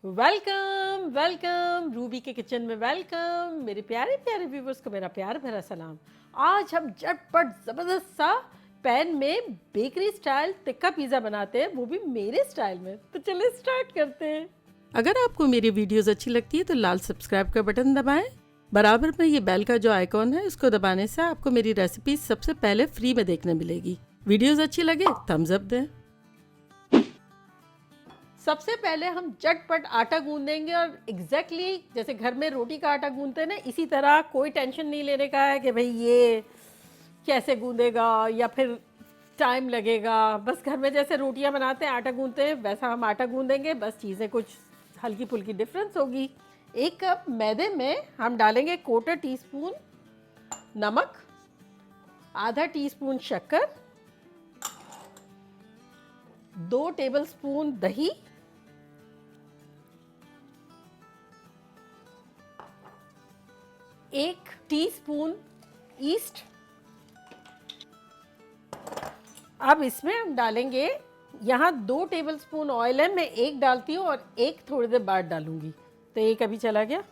Welcome welcome Ruby के kitchen में welcome. मेरे प्यारे प्यारे व्यूवर्स को मेरा प्यार भरा सलाम। आज हम झटपट ज़बरदस्त सा पैन में बेकरी स्टाइल टिक्का पिज़्ज़ा बनाते हैं, वो भी मेरे स्टाइल में। तो चलिए स्टार्ट करते हैं। अगर आपको मेरी वीडियोस अच्छी लगती है तो लाल सब्सक्राइब का बटन दबाएं। बराबर में ये बेल का जो आइकॉन है इसको दबाने से आपको मेरी रेसिपी सबसे पहले फ्री में देखने मिलेगी। वीडियोस अच्छी लगे थम्स अप दें। सबसे पहले हम झटपट आटा गूंदेंगे और एग्जैक्टली जैसे घर में रोटी का आटा गूंदते हैं ना, इसी तरह कोई टेंशन नहीं लेने का है कि भाई ये कैसे गूंदेगा या फिर टाइम लगेगा। बस घर में जैसे रोटियां बनाते हैं आटा गूंदते हैं वैसा हम आटा गूंदेंगे, बस चीज़ें कुछ हल्की फुल्की डिफरेंस होगी। 1 कप मैदे में हम डालेंगे 1/4 टीस्पून नमक, आधा टीस्पून शक्कर, 2 टेबलस्पून दही, 1 टीस्पून ईस्ट। अब इसमें हम डालेंगे, यहाँ 2 टेबलस्पून ऑयल है, मैं 1 डालती हूँ और 1 थोड़ी देर बाद डालूंगी, तो 1 अभी चला गया।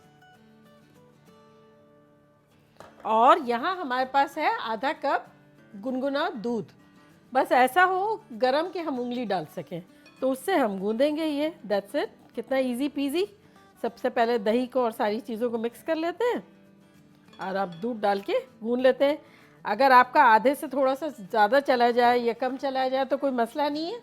और यहाँ हमारे पास है आधा कप गुनगुना दूध, बस ऐसा हो गरम कि हम उंगली डाल सकें, तो उससे हम गूंदेंगे ये। दैट्स इट, कितना इजी पीजी। सबसे पहले दही को और सारी चीज़ों को मिक्स कर लेते हैं और आप दूध डाल के गूंद लेते हैं। अगर आपका आधे से थोड़ा सा ज़्यादा चला जाए या कम चला जाए तो कोई मसला नहीं है,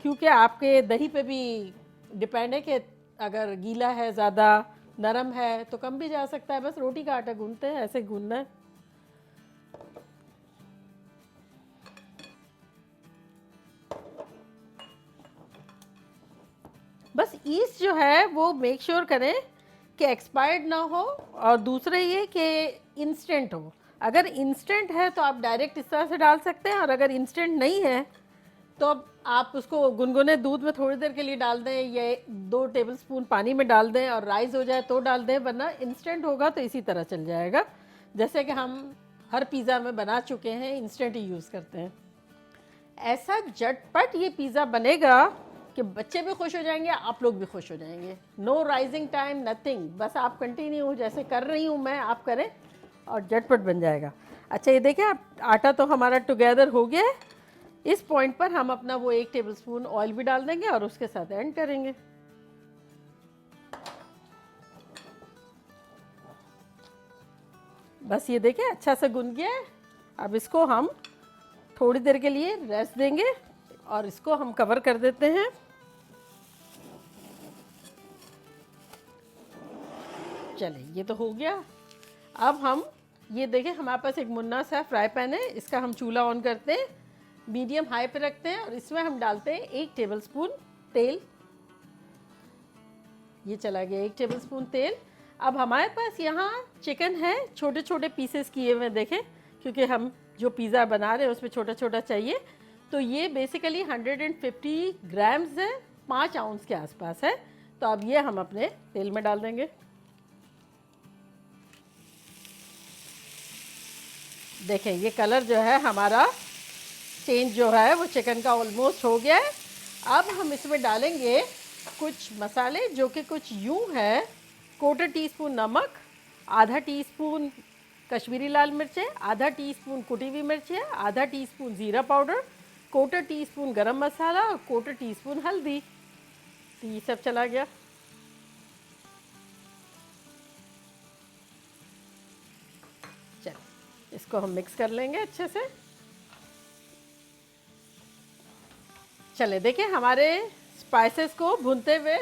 क्योंकि आपके दही पे भी डिपेंड है कि अगर गीला है, ज़्यादा नरम है तो कम भी जा सकता है। बस रोटी का आटा गूंदते हैं, ऐसे गूंदना है। बस ईस्ट जो है वो मेक श्योर करें कि एक्सपायर्ड ना हो, और दूसरा ये कि इंस्टेंट हो। अगर इंस्टेंट है तो आप डायरेक्ट इस तरह से डाल सकते हैं, और अगर इंस्टेंट नहीं है तो अब आप उसको गुनगुने दूध में थोड़ी देर के लिए डाल दें या 2 टेबलस्पून पानी में डाल दें, और राइस हो जाए तो डाल दें, वरना इंस्टेंट होगा तो इसी तरह चल जाएगा जैसे कि हम हर पिज़्ज़ा में बना चुके हैं, इंस्टेंट ही यूज़ करते हैं। ऐसा झटपट ये पिज़्ज़ा बनेगा कि बच्चे भी खुश हो जाएंगे, आप लोग भी खुश हो जाएंगे। नो राइजिंग टाइम, नथिंग, बस आप कंटिन्यू जैसे कर रही हूँ मैं, आप करें और झटपट बन जाएगा। अच्छा ये देखें, आप आटा तो हमारा टुगेदर हो गया है। इस पॉइंट पर हम अपना वो 1 टेबलस्पून ऑयल भी डाल देंगे और उसके साथ एंड करेंगे। बस ये देखें अच्छा से गुन गया है। अब इसको हम थोड़ी देर के लिए रेस्ट देंगे और इसको हम कवर कर देते हैं। चलिए ये तो हो गया। अब हम ये देखें, हमारे पास एक मुन्ना सा फ्राई पैन है, इसका हम चूल्हा ऑन करते हैं, मीडियम हाई पे रखते हैं और इसमें हम डालते हैं 1 टेबलस्पून तेल। ये चला गया 1 टेबलस्पून तेल। अब हमारे पास यहाँ चिकन है, छोटे छोटे पीसेस किए हुए देखें, क्योंकि हम जो पिज़्ज़ा बना रहे हैं उसमें छोटा छोटा चाहिए। तो ये बेसिकली 150 ग्राम्स है, 5 आउंस के आसपास है। तो अब ये हम अपने तेल में डाल देंगे। देखें ये कलर जो है हमारा चेंज जो है वो चिकन का ऑलमोस्ट हो गया है। अब हम इसमें डालेंगे कुछ मसाले जो कि कुछ यूँ है। 1/4 टीस्पून नमक, आधा टीस्पून कश्मीरी लाल मिर्चें, आधा टीस्पून कुटी हुई मिर्चें, आधा टीस्पून ज़ीरा पाउडर, 1/4 टीस्पून गरम मसाला और 1/4 टीस्पून हल्दी। तो ये सब चला गया। चलो इसको हम मिक्स कर लेंगे अच्छे से। चले देखिए हमारे स्पाइसेस को भूनते हुए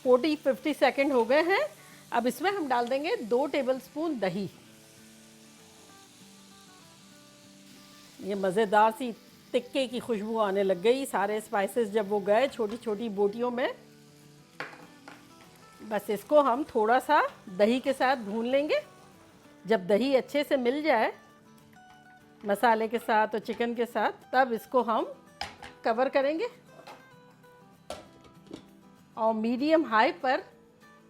40-50 सेकंड हो गए हैं। अब इसमें हम डाल देंगे 2 टेबलस्पून दही। ये मज़ेदार सी टिक्के की खुशबू आने लग गई, सारे स्पाइसेस जब वो गए छोटी छोटी बोटियों में। बस इसको हम थोड़ा सा दही के साथ भून लेंगे। जब दही अच्छे से मिल जाए मसाले के साथ और चिकन के साथ, तब इसको हम कवर करेंगे और मीडियम हाई पर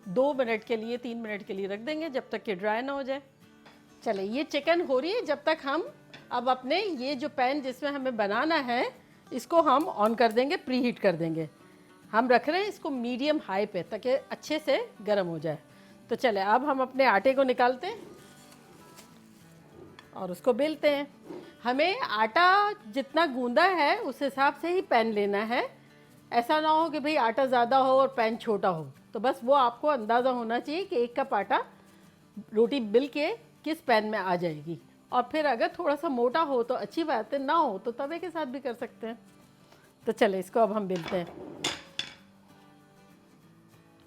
2 मिनट के लिए 3 मिनट के लिए रख देंगे, जब तक कि ड्राई ना हो जाए। चले ये चिकन हो रही है, जब तक हम अब अपने ये जो पैन जिसमें हमें बनाना है इसको हम ऑन कर देंगे, प्री हीट कर देंगे। हम रख रहे हैं इसको मीडियम हाई पे ताकि अच्छे से गर्म हो जाए। तो चले अब हम अपने आटे को निकालते हैं और उसको बेलते हैं। हमें आटा जितना गूंदा है उस हिसाब से ही पैन लेना है। ऐसा ना हो कि भाई आटा ज़्यादा हो और पैन छोटा हो। तो बस वो आपको अंदाज़ा होना चाहिए कि 1 कप आटा रोटी बेल के किस पैन में आ जाएगी। और फिर अगर थोड़ा सा मोटा हो तो अच्छी बात है, ना हो तो तवे के साथ भी कर सकते हैं। तो चले इसको अब हम बेलते हैं।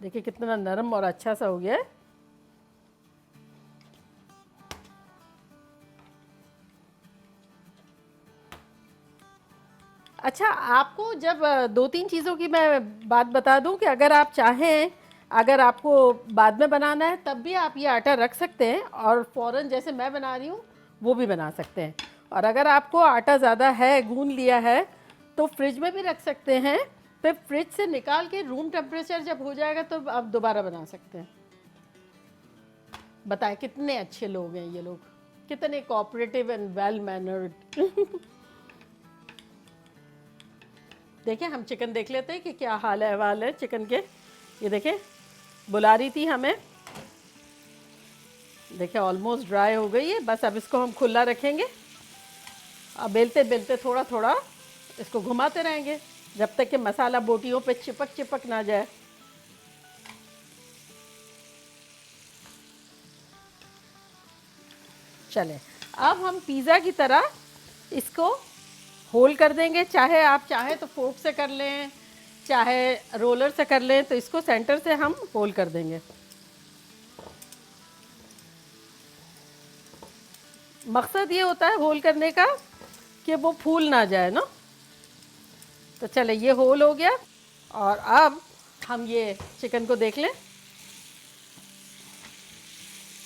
देखिए कितना नरम और अच्छा सा हो गया है। अच्छा, आपको जब 2-3 चीज़ों की मैं बात बता दूं कि अगर आप चाहें, अगर आपको बाद में बनाना है तब भी आप ये आटा रख सकते हैं और फ़ौरन जैसे मैं बना रही हूँ वो भी बना सकते हैं। और अगर आपको आटा ज़्यादा है, गूंद लिया है, तो फ्रिज में भी रख सकते हैं। फिर फ्रिज से निकाल के रूम टेम्परेचर जब हो जाएगा तो आप दोबारा बना सकते हैं। बताएं कितने अच्छे लोग हैं ये लोग, कितने कोऑपरेटिव एंड वेल मैनर्ड। देखिए हम चिकन देख लेते हैं कि क्या हाल है अहवाल है चिकन के। ये देखें बुला रही थी हमें। देखिए ऑलमोस्ट ड्राई हो गई है। बस अब इसको हम खुला रखेंगे। अब बेलते बेलते थोड़ा थोड़ा इसको घुमाते रहेंगे जब तक कि मसाला बोटियों पे चिपक चिपक ना जाए। चले अब हम पिज़्ज़ा की तरह इसको होल कर देंगे। चाहे आप चाहे तो फोर्क से कर लें, चाहे रोलर से कर लें। तो इसको सेंटर से हम होल कर देंगे। मकसद ये होता है होल करने का कि वो फूल ना जाए ना। तो चले ये होल हो गया और अब हम ये चिकन को देख लें।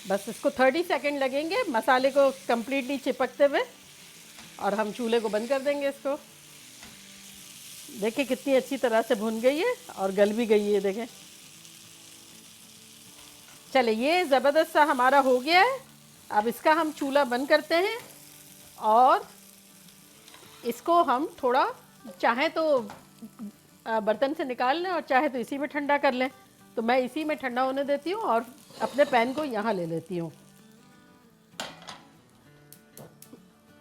बस इसको 30 सेकंड लगेंगे मसाले को कम्प्लीटली चिपकते हुए और हम चूल्हे को बंद कर देंगे इसको। देखिए कितनी अच्छी तरह से भुन गई है और गल भी गई है। देखें चले ये ज़बरदस्त सा हमारा हो गया है। अब इसका हम चूल्हा बंद करते हैं और इसको हम थोड़ा चाहे तो बर्तन से निकाल लें और चाहे तो इसी में ठंडा कर लें। तो मैं इसी में ठंडा होने देती हूँ और अपने पैन को यहाँ ले लेती हूँ।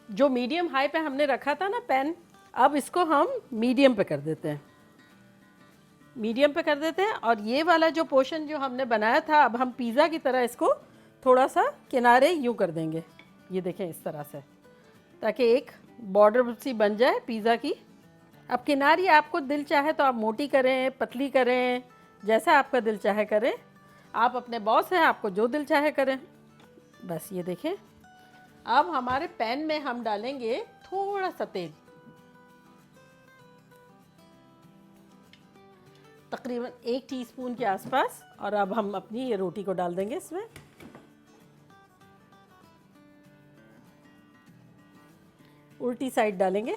जो मीडियम हाई पे हमने रखा था ना पैन, अब इसको हम मीडियम पे कर देते हैं। मीडियम पे कर देते हैं और ये वाला जो पोर्शन जो हमने बनाया था अब हम पिज़्ज़ा की तरह इसको थोड़ा सा किनारे यूँ कर देंगे। ये देखें इस तरह से, ताकि एक बॉर्डर सी बन जाए पिज़्ज़ा की। अब किनारी आपको दिल चाहे तो आप मोटी करें, पतली करें, जैसा आपका दिल चाहे करें। आप अपने बॉस हैं, आपको जो दिल चाहे करें। बस ये देखें अब हमारे पैन में हम डालेंगे थोड़ा सा तेल, तकरीबन 1 टीस्पून के आसपास। और अब हम अपनी ये रोटी को डाल देंगे इसमें। उल्टी साइड डालेंगे।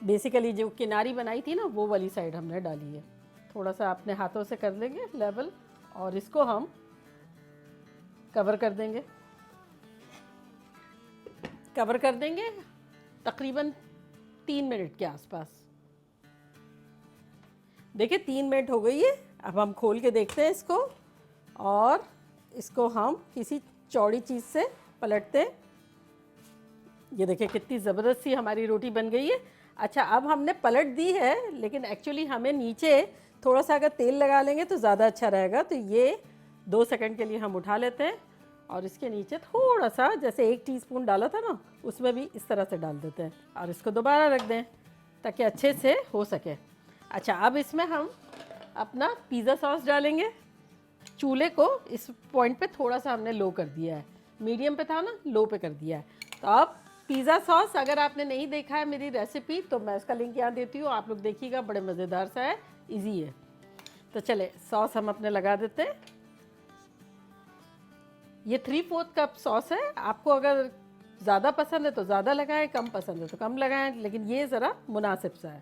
बेसिकली जो किनारी बनाई थी ना वो वाली साइड हमने डाली है। थोड़ा सा अपने हाथों से कर लेंगे लेवल और इसको हम कवर कर देंगे। कवर कर देंगे तकरीबन 3 मिनट के आसपास। देखिए 3 मिनट हो गई है। अब हम खोल के देखते हैं इसको और इसको हम किसी चौड़ी चीज़ से पलटते हैं। ये देखिए कितनी ज़बरदस्त सी हमारी रोटी बन गई है। अच्छा अब हमने पलट दी है लेकिन एक्चुअली हमें नीचे थोड़ा सा अगर तेल लगा लेंगे तो ज़्यादा अच्छा रहेगा। तो ये 2 सेकंड के लिए हम उठा लेते हैं और इसके नीचे थोड़ा सा जैसे 1 टीस्पून डाला था ना उसमें भी इस तरह से डाल देते हैं और इसको दोबारा रख दें ताकि अच्छे से हो सके। अच्छा अब इसमें हम अपना पिज़्ज़ा सॉस डालेंगे। चूल्हे को इस पॉइंट पे थोड़ा सा हमने लो कर दिया है, मीडियम पे था ना, लो पे कर दिया है। तो अब पिज़्ज़ा सॉस अगर आपने नहीं देखा है मेरी रेसिपी तो मैं इसका लिंक यहाँ देती हूँ, आप लोग देखिएगा, बड़े मज़ेदार सा है, इजी है। तो चले सॉस हम अपने लगा देते हैं। ये 3/4 कप सॉस है। आपको अगर ज़्यादा पसंद है तो ज़्यादा लगाएं, कम पसंद है तो कम लगाएं, लेकिन ये ज़रा मुनासिब सा है।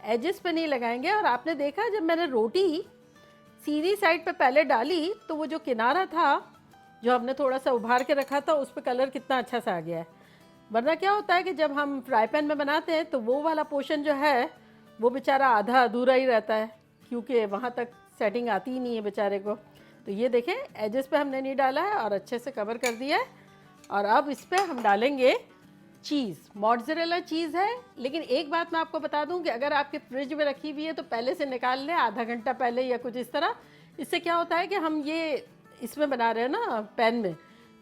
एजेस पे नहीं लगाएंगे। और आपने देखा जब मैंने रोटी सीधी साइड पे पहले डाली तो वो जो किनारा था जो हमने थोड़ा सा उभार के रखा था उस पर कलर कितना अच्छा सा आ गया है। वरना क्या होता है कि जब हम फ्राई पैन में बनाते हैं तो वो वाला पोर्शन जो है वो बेचारा आधा अधूरा ही रहता है, क्योंकि वहाँ तक सेटिंग आती ही नहीं है बेचारे को। तो ये देखें, एजेस पे हमने नहीं डाला है और अच्छे से कवर कर दिया है। और अब इस पर हम डालेंगे चीज़, मोज़रेला चीज़ है। लेकिन एक बात मैं आपको बता दूं कि अगर आपके फ्रिज में रखी हुई है तो पहले से निकाल लें, आधा घंटा पहले या कुछ इस तरह। इससे क्या होता है कि हम ये इसमें बना रहे हैं ना पैन में,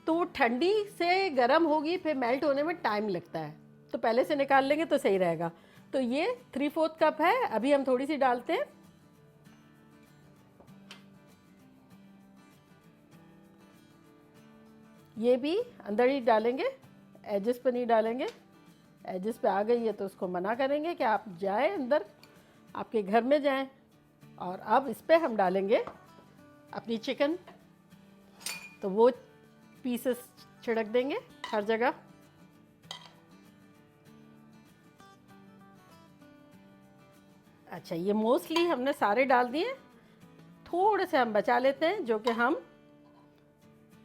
तो वो ठंडी से गर्म होगी, फिर मेल्ट होने में टाइम लगता है। तो पहले से निकाल लेंगे तो सही रहेगा। तो ये 3/4 कप है, अभी हम थोड़ी सी डालते हैं। ये भी अंदर ही डालेंगे, एजेस पे नहीं डालेंगे। एजेस पे आ गई है तो उसको मना करेंगे कि आप जाएं अंदर, आपके घर में जाएं। और अब इस पे हम डालेंगे अपनी चिकन, तो वो पीसेस छिड़क देंगे हर जगह। अच्छा, ये मोस्टली हमने सारे डाल दिए, थोड़े से हम बचा लेते हैं जो कि हम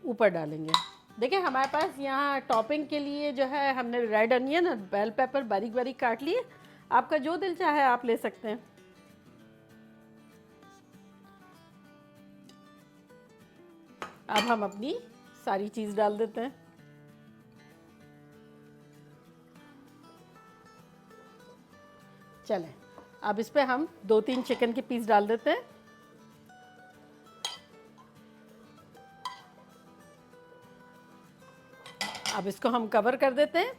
ऊपर डालेंगे। देखिए हमारे पास यहाँ टॉपिंग के लिए जो है हमने रेड अनियन और बेल पेपर बारीक बारीक काट लिए। आपका जो दिल चाहे आप ले सकते हैं। अब हम अपनी सारी चीज़ डाल देते हैं। चलें, अब इस पे हम 2-3 चिकन के पीस डाल देते हैं। अब इसको हम कवर कर देते हैं,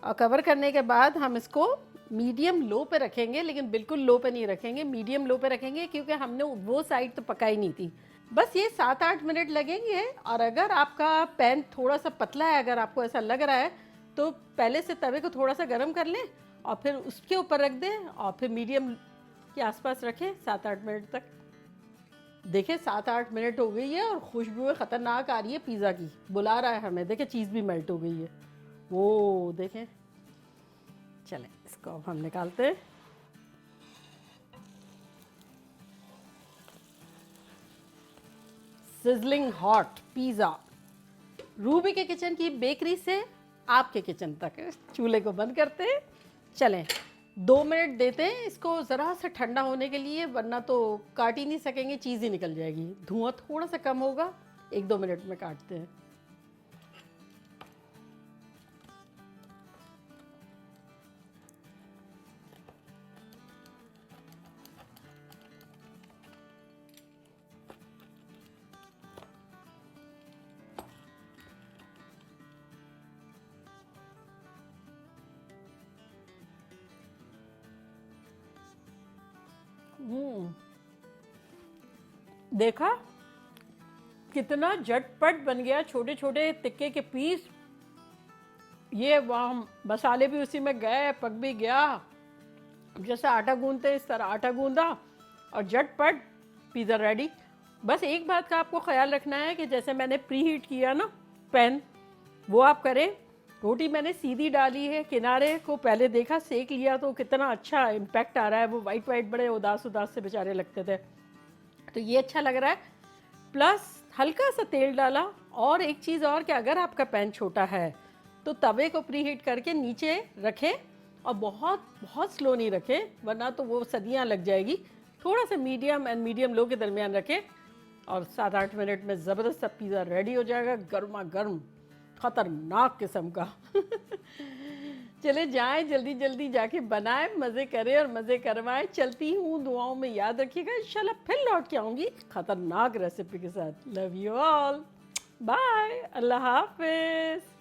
और कवर करने के बाद हम इसको मीडियम लो पे रखेंगे, लेकिन बिल्कुल लो पे नहीं रखेंगे, मीडियम लो पे रखेंगे, क्योंकि हमने वो साइड तो पकाई नहीं थी। बस ये 7-8 मिनट लगेंगे। और अगर आपका पैन थोड़ा सा पतला है, अगर आपको ऐसा लग रहा है, तो पहले से तवे को थोड़ा सा गर्म कर लें और फिर उसके ऊपर रख दें और फिर मीडियम के आसपास रखें 7-8 मिनट तक। देखिए 7-8 मिनट हो गई है और खुशबू ख़तरनाक आ रही है पिज़्ज़ा की, बुला रहा है हमें। देखिए चीज़ भी मेल्ट हो गई है, वो देखें। चलें, इसको अब हम निकालते हैं। सिजलिंग हॉट पिज़्ज़ा, रूबी के किचन की बेकरी से आपके किचन तक। चूल्हे को बंद करते हैं। चलें 2 मिनट देते हैं इसको ज़रा सा ठंडा होने के लिए, वरना तो काट ही नहीं सकेंगे, चीज़ ही निकल जाएगी। धुआं थोड़ा सा कम होगा, 1-2 मिनट में काटते हैं। देखा कितना झटपट बन गया, छोटे छोटे तिक्के के पीस। ये वहाँ मसाले भी उसी में गए, पक भी गया। जैसे आटा गूंदते इस तरह आटा गूंदा और झटपट पिज़्ज़ा रेडी। बस एक बात का आपको ख्याल रखना है कि जैसे मैंने प्री हीट किया ना पैन, वो आप करें। रोटी मैंने सीधी डाली है, किनारे को पहले देखा, सेक लिया तो कितना अच्छा इम्पैक्ट आ रहा है। वो वाइट वाइट बड़े उदास उदास से बेचारे लगते थे, तो ये अच्छा लग रहा है। प्लस हल्का सा तेल डाला। और एक चीज़ और कि अगर आपका पैन छोटा है तो तवे को प्री हीट करके नीचे रखें, और बहुत बहुत स्लो नहीं रखें, वरना तो वो सदियां लग जाएगी। थोड़ा सा मीडियम एंड मीडियम लो के दरमियान रखें, और 7-8 मिनट में ज़बरदस्त सा पिज़्ज़ा रेडी हो जाएगा, गर्मा गर्म, ख़तरनाक किस्म का। चले जाएं, जल्दी जल्दी जाके बनाएं, मज़े करें और मज़े करवाएं। चलती हूँ, दुआओं में याद रखिएगा। इंशाल्लाह फिर लौट के आऊँगी ख़तरनाक रेसिपी के साथ। लव यू ऑल, बाय, अल्लाह हाफिज़।